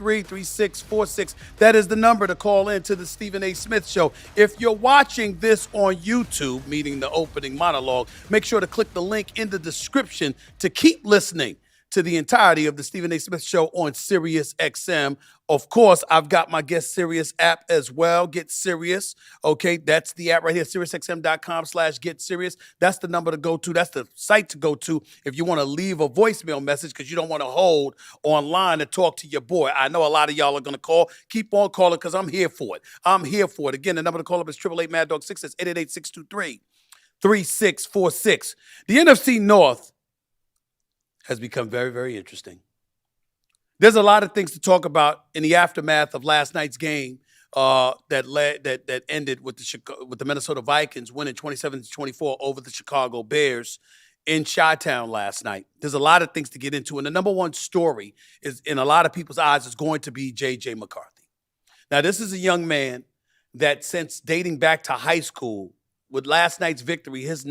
888-623-3646. That is the number to call in to the Stephen A. Smith Show. If you're watching this on YouTube, meaning the opening monologue, make sure to click the link in the description to keep listening to the entirety of the Stephen A. Smith Show on Sirius XM. Of course, I've got my Get Serious app as well. Get Serious. Okay, that's the app right here, SiriusXM.com/Get Serious. That's the number to go to. That's the site to go to if you want to leave a voicemail message because you don't want to hold online to talk to your boy. I know a lot of y'all are going to call. Keep on calling because I'm here for it. I'm here for it. Again, the number to call up is 888-MAD-DOG-6. That's 888-623-3646. The NFC North has become very, very interesting. There's a lot of things to talk about in the aftermath of last night's game that ended with the Minnesota Vikings winning 27-24 over the Chicago Bears in Chi-Town last night. There's a lot of things to get into, and the number one story is, in a lot of people's eyes, is going to be J.J. McCarthy. Now, this is a young man that, since dating back to high school, with last night's victory, his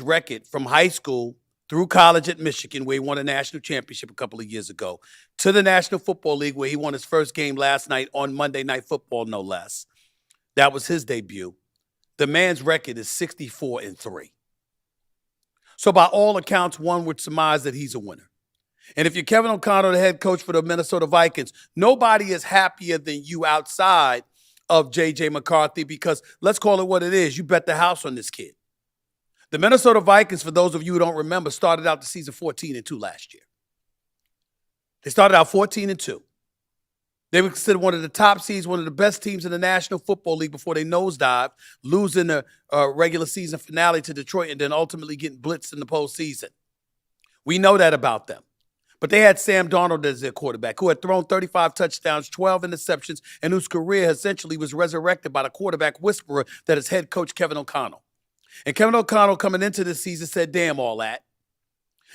record from high school through college at Michigan, where he won a national championship a couple of years ago, to the National Football League, where he won his first game last night on Monday Night Football, no less. That was his debut. The man's record is 64-3. So by all accounts, one would surmise that he's a winner. And if you're Kevin O'Connell, the head coach for the Minnesota Vikings, nobody is happier than you outside of J.J. McCarthy because, let's call it what it is, you bet the house on this kid. The Minnesota Vikings, for those of you who don't remember, started out the season 14-2 last year. They started out 14-2. They were considered one of the top seeds, one of the best teams in the National Football League before they nosedived, losing the regular season finale to Detroit and then ultimately getting blitzed in the postseason. We know that about them. But they had Sam Darnold as their quarterback, who had thrown 35 touchdowns, 12 interceptions, and whose career essentially was resurrected by the quarterback whisperer that is head coach Kevin O'Connell. And Kevin O'Connell, coming into this season, said, damn all that.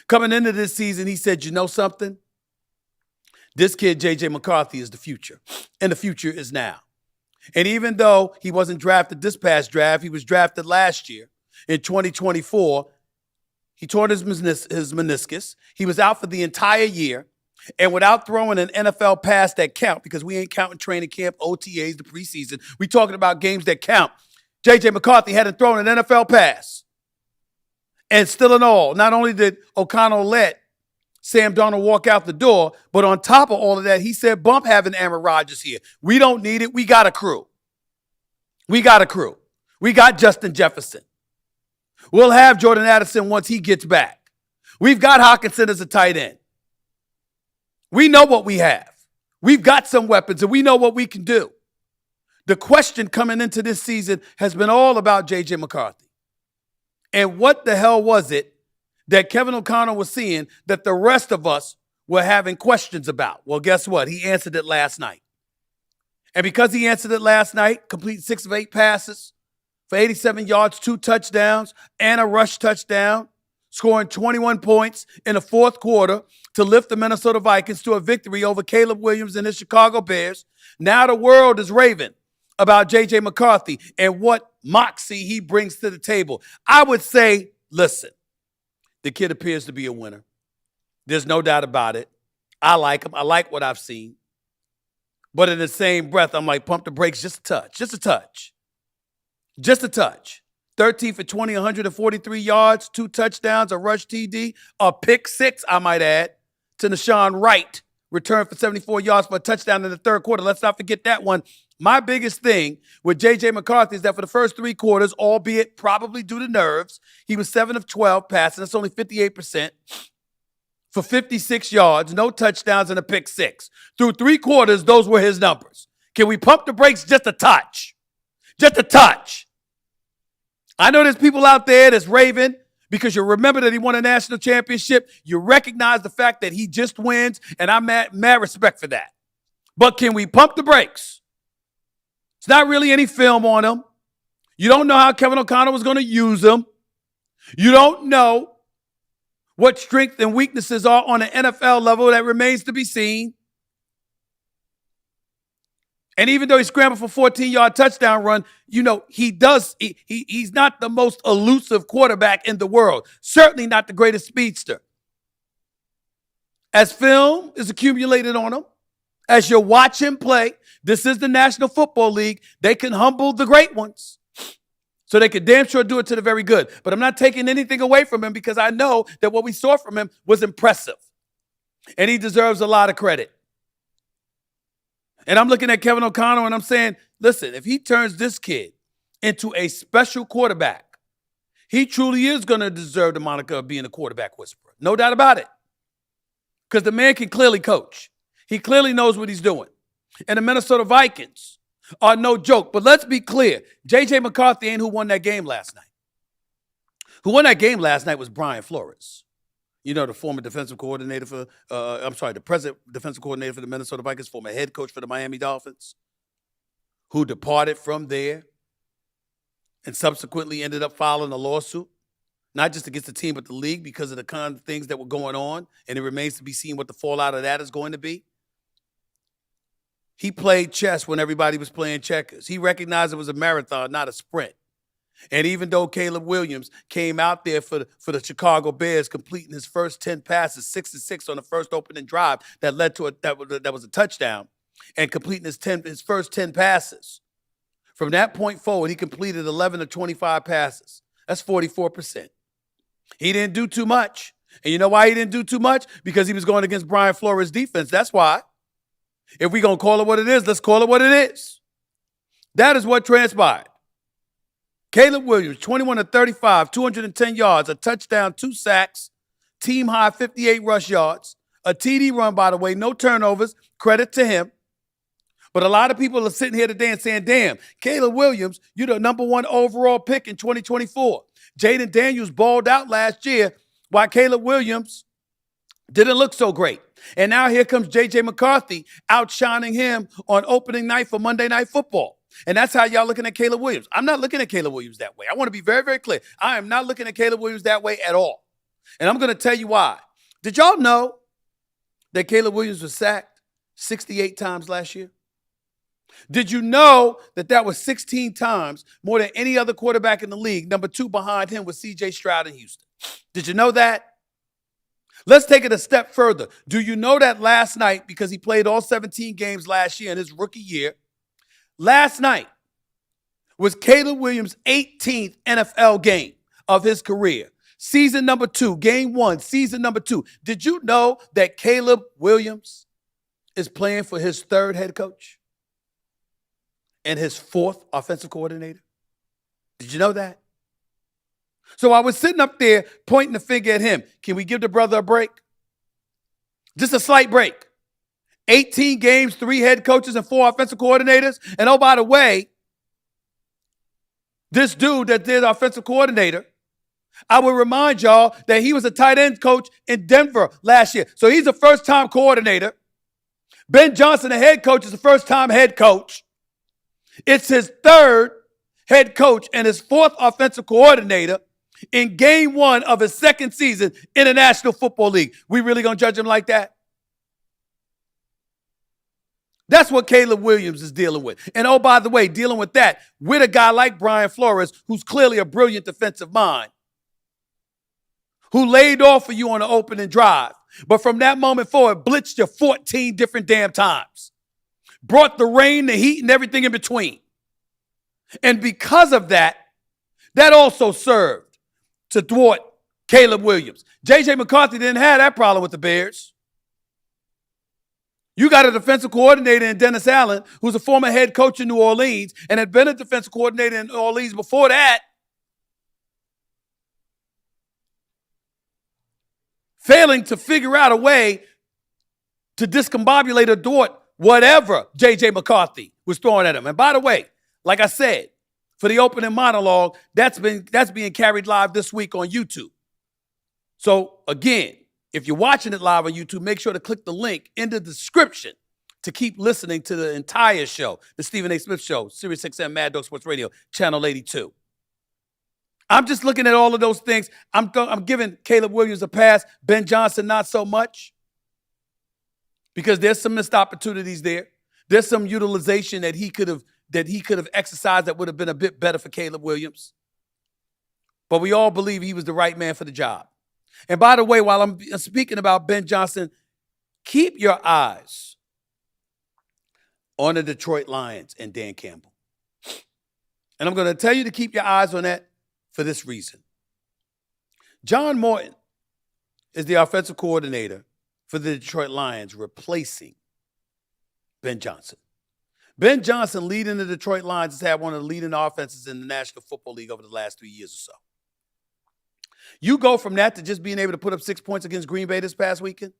Coming into this season, he said, you know something? This kid, J.J. McCarthy, is the future. And the future is now. And even though he wasn't drafted this past draft, he was drafted last year in 2024. He tore his meniscus. He was out for the entire year. And without throwing an NFL pass that count, because we ain't counting training camp, OTAs, the preseason, we talking about games that count. J.J. McCarthy hadn't thrown an NFL pass. And still in all, not only did O'Connell let Sam Darnold walk out the door, but on top of all of that, he said, bump having Aaron Rodgers here. We don't need it. We got a crew. We got a crew. We got Justin Jefferson. We'll have Jordan Addison once he gets back. We've got Hockenson as a tight end. We know what we have. We've got some weapons, and we know what we can do. The question coming into this season has been all about J.J. McCarthy. And what the hell was it that Kevin O'Connell was seeing that the rest of us were having questions about? Well, guess what? He answered it last night. And because he answered it last night, completed 6 of 8 passes for 87 yards, 2 touchdowns, and a rush touchdown, scoring 21 points in the fourth quarter to lift the Minnesota Vikings to a victory over Caleb Williams and his Chicago Bears. Now the world is raving about J.J. McCarthy and what moxie he brings to the table. I would say, listen, the kid appears to be a winner. There's no doubt about it. I like him. I like what I've seen. But in the same breath, I'm like, pump the brakes just a touch, just a touch. Just a touch. 13 for 20, 143 yards, 2 touchdowns, a rush TD, a pick 6, I might add, to Nashawn Wright. Returned for 74 yards for a touchdown in the third quarter. Let's not forget that one. My biggest thing with J.J. McCarthy is that for the first 3 quarters, albeit probably due to nerves, he was 7 of 12 passing. That's only 58% for 56 yards, no touchdowns, and a pick 6. Through 3 quarters, those were his numbers. Can we pump the brakes just a touch? Just a touch. I know there's people out there that's raving because you remember that he won a national championship. You recognize the fact that he just wins, and I'm mad respect for that. But can we pump the brakes? It's not really any film on him. You don't know how Kevin O'Connell was going to use him. You don't know what strengths and weaknesses are on an NFL level. That remains to be seen. And even though he scrambled for 14-yard touchdown run, you know, he's not the most elusive quarterback in the world. Certainly not the greatest speedster. As film is accumulated on him, As you watch him play, this is the National Football League. They can humble the great ones. So they could damn sure do it to the very good. But I'm not taking anything away from him because I know that what we saw from him was impressive. And he deserves a lot of credit. And I'm looking at Kevin O'Connell and I'm saying, listen, if he turns this kid into a special quarterback, he truly is going to deserve the moniker of being a quarterback whisperer. No doubt about it. Because the man can clearly coach. He clearly knows what he's doing. And the Minnesota Vikings are no joke. But let's be clear. J.J. McCarthy ain't who won that game last night. Who won that game last night was Brian Flores. You know, the former defensive coordinator the present defensive coordinator for the Minnesota Vikings, former head coach for the Miami Dolphins, who departed from there and subsequently ended up filing a lawsuit, not just against the team, but the league because of the kind of things that were going on. And it remains to be seen what the fallout of that is going to be. He played chess when everybody was playing checkers. He recognized it was a marathon, not a sprint. And even though Caleb Williams came out there for the Chicago Bears, completing his first 10 passes, 6-6 on the first opening drive that led to that was a touchdown, and completing his first 10 passes. From that point forward, he completed 11 of 25 passes. That's 44%. He didn't do too much. And you know why he didn't do too much? Because he was going against Brian Flores' defense. That's why. If we're going to call it what it is, let's call it what it is. That is what transpired. Caleb Williams, 21 of 35, 210 yards, a touchdown, 2 sacks, team high 58 rush yards, a TD run, by the way, no turnovers, credit to him. But a lot of people are sitting here today and saying, damn, Caleb Williams, you're the number 1 overall pick in 2024. Jaden Daniels balled out last year while Caleb Williams didn't look so great. And now here comes J.J. McCarthy outshining him on opening night for Monday Night Football. And that's how y'all looking at Caleb Williams. I'm not looking at Caleb Williams that way. I want to be very, very clear. I am not looking at Caleb Williams that way at all. And I'm going to tell you why. Did y'all know that Caleb Williams was sacked 68 times last year? Did you know that was 16 times more than any other quarterback in the league? Number 2 behind him was C.J. Stroud in Houston. Did you know that? Let's take it a step further. Do you know that last night, because he played all 17 games last year in his rookie year, last night was Caleb Williams' 18th NFL game of his career. Season number 2, game 1, season number 2. Did you know that Caleb Williams is playing for his 3rd head coach and his 4th offensive coordinator? Did you know that? So I was sitting up there pointing the finger at him. Can we give the brother a break? Just a slight break. 18 games, 3 head coaches, and 4 offensive coordinators. And oh, by the way, this dude that did offensive coordinator, I will remind y'all that he was a tight end coach in Denver last year. So he's a first-time coordinator. Ben Johnson, the head coach, is a first-time head coach. It's his 3rd head coach and his 4th offensive coordinator in game 1 of his 2nd season in the National Football League. We really going to judge him like that? That's what Caleb Williams is dealing with. And oh, by the way, dealing with that with a guy like Brian Flores, who's clearly a brilliant defensive mind, who laid off for you on the opening drive, but from that moment forward, blitzed you 14 different damn times. Brought the rain, the heat, and everything in between. And because of that, that also served to thwart Caleb Williams. J.J. McCarthy didn't have that problem with the Bears. You got a defensive coordinator in Dennis Allen, who's a former head coach in New Orleans and had been a defensive coordinator in New Orleans before that. Failing to figure out a way to discombobulate or thwart whatever J.J. McCarthy was throwing at him. And by the way, like I said, for the opening monologue, that's being carried live this week on YouTube. So again, if you're watching it live on YouTube, make sure to click the link in the description to keep listening to the entire show, the Stephen A. Smith Show, Sirius XM Mad Dog Sports Radio, Channel 82. I'm just looking at all of those things. I'm giving Caleb Williams a pass. Ben Johnson, not so much, because there's some missed opportunities there. There's some utilization that he could have exercised that would have been a bit better for Caleb Williams. But we all believe he was the right man for the job. And by the way, while I'm speaking about Ben Johnson, keep your eyes on the Detroit Lions and Dan Campbell. And I'm going to tell you to keep your eyes on that for this reason. John Morton is the offensive coordinator for the Detroit Lions, replacing Ben Johnson. Ben Johnson, leading the Detroit Lions, has had one of the leading offenses in the National Football League over the last 3 years or so. You go from that to just being able to put up 6 points against Green Bay this past weekend?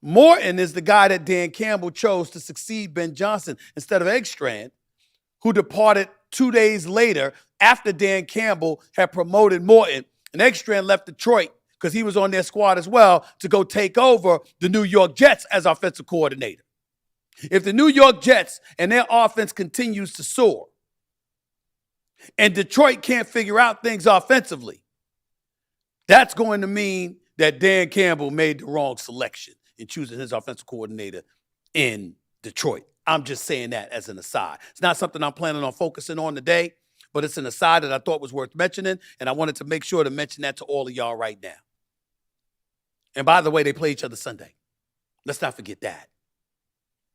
Morton is the guy that Dan Campbell chose to succeed Ben Johnson instead of Eggstrand, who departed 2 days later after Dan Campbell had promoted Morton. And Eggstrand left Detroit because he was on their squad as well to go take over the New York Jets as offensive coordinator. If the New York Jets and their offense continues to soar, and Detroit can't figure out things offensively, that's going to mean that Dan Campbell made the wrong selection in choosing his offensive coordinator in Detroit. I'm just saying that as an aside. It's not something I'm planning on focusing on today, but it's an aside that I thought was worth mentioning, and I wanted to make sure to mention that to all of y'all right now. And by the way, they play each other Sunday. Let's not forget that.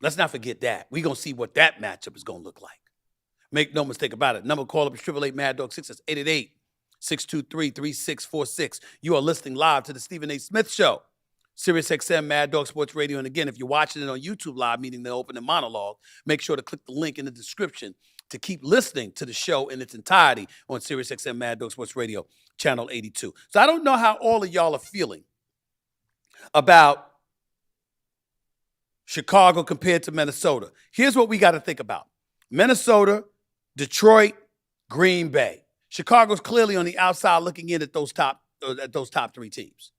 Let's not forget that. We're going to see what that matchup is going to look like. Make no mistake about it. Number to call up is 888-MAD-DOG-6. That's 888-623-3646. You are listening live to the Stephen A. Smith Show, Sirius XM Mad Dog Sports Radio. And again, if you're watching it on YouTube Live, meaning the opening monologue, make sure to click the link in the description to keep listening to the show in its entirety on Sirius XM Mad Dog Sports Radio, channel 82. So I don't know how all of y'all are feeling about Chicago compared to Minnesota. Here's what we got to think about. Minnesota, Detroit, Green Bay. Chicago's clearly on the outside looking in at those top three teams.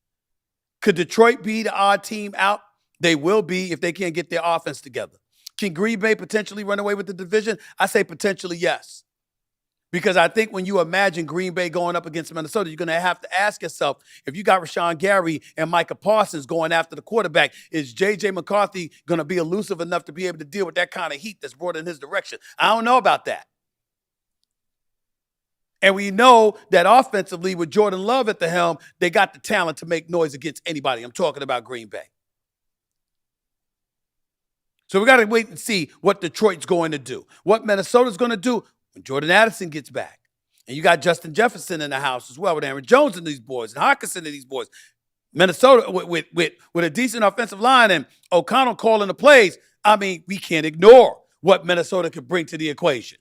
Could Detroit be the odd team out? They will be if they can't get their offense together. Can Green Bay potentially run away with the division? I say potentially yes. Because I think when you imagine Green Bay going up against Minnesota, you're going to have to ask yourself, if you got Rashawn Gary and Micah Parsons going after the quarterback, is J.J. McCarthy going to be elusive enough to be able to deal with that kind of heat that's brought in his direction? I don't know about that. And we know that offensively, with Jordan Love at the helm, they got the talent to make noise against anybody. I'm talking about Green Bay. So we got to wait and see what Detroit's going to do, what Minnesota's going to do when Jordan Addison gets back. And you got Justin Jefferson in the house as well with Aaron Jones and these boys and Hawkinson and these boys. Minnesota with a decent offensive line and O'Connell calling the plays. I mean, we can't ignore what Minnesota could bring to the equation.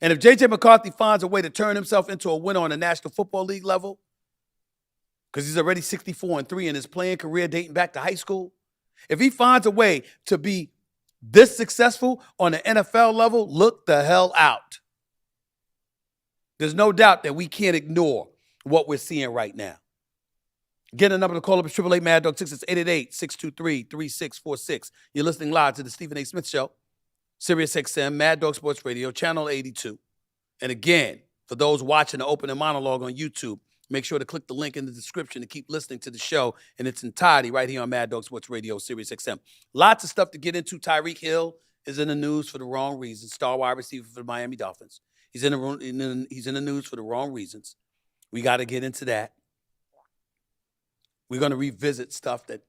And if J.J. McCarthy finds a way to turn himself into a winner on the National Football League level, because he's already 64-3 in his playing career dating back to high school, if he finds a way to be this successful on the NFL level, look the hell out. There's no doubt that we can't ignore what we're seeing right now. Again, the number to call up is 888-MAD-DOG-6. It's 888-623-3646. You're listening live to the Stephen A. Smith Show, Sirius XM, Mad Dog Sports Radio, channel 82. And again, for those watching the opening monologue on YouTube, make sure to click the link in the description to keep listening to the show in its entirety right here on Mad Dog Sports Radio, Sirius XM. Lots of stuff to get into. Tyreek Hill is in the news for the wrong reasons. Star wide receiver for the Miami Dolphins. He's in the news for the wrong reasons. We got to get into that. We're going to revisit stuff that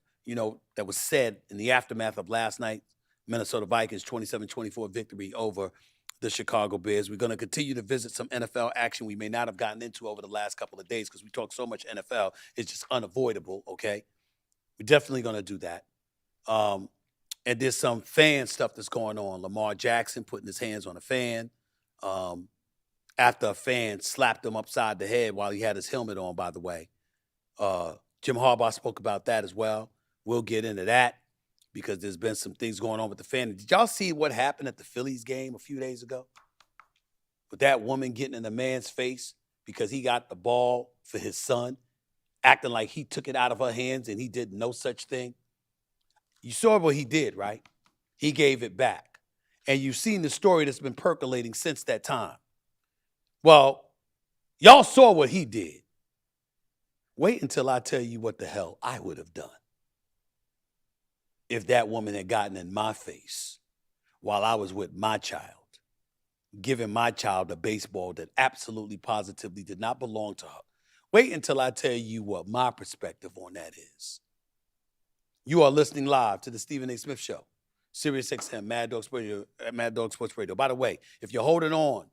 was said in the aftermath of last night's Minnesota Vikings 27-24 victory over the Chicago Bears. We're going to continue to visit some NFL action we may not have gotten into over the last couple of days because we talk so much NFL. It's just unavoidable, okay? We're definitely going to do that. And there's some fan stuff that's going on. Lamar Jackson putting his hands on a fan after a fan slapped him upside the head while he had his helmet on, by the way. Jim Harbaugh spoke about that as well. We'll get into that, because there's been some things going on with the fan. Did y'all see what happened at the Phillies game a few days ago? With that woman getting in a man's face because he got the ball for his son, acting like he took it out of her hands and he did no such thing. You saw what he did, right? He gave it back. And you've seen the story that's been percolating since that time. Well, y'all saw what he did. Wait until I tell you what the hell I would have done if that woman had gotten in my face while I was with my child, giving my child a baseball that absolutely positively did not belong to her. Wait until I tell you what my perspective on that is. You are listening live to the Stephen A. Smith Show, Sirius XM, Mad Dog Sports Radio. By the way, if you're holding on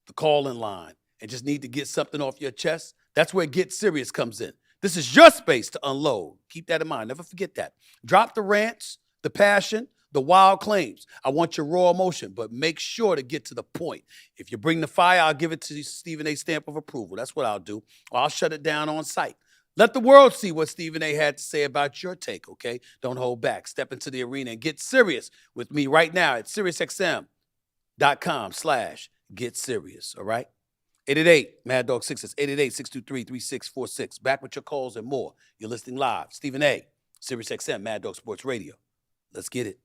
the call-in line and just need to get something off your chest, that's where Get Serious comes in. This is your space to unload. Keep that in mind. Never forget that. Drop the rants, the passion, the wild claims. I want your raw emotion, but make sure to get to the point. If you bring the fire, I'll give it to Stephen A. stamp of approval. That's what I'll do. Or I'll shut it down on site. Let the world see what Stephen A. had to say about your take, okay? Don't hold back. Step into the arena and get serious with me right now at SiriusXM.com/get serious, all right? 888 Mad Dog 6 is 888-623-3646. Back with your calls and more. You're listening live. Stephen A., SiriusXM, Mad Dog Sports Radio. Let's get it.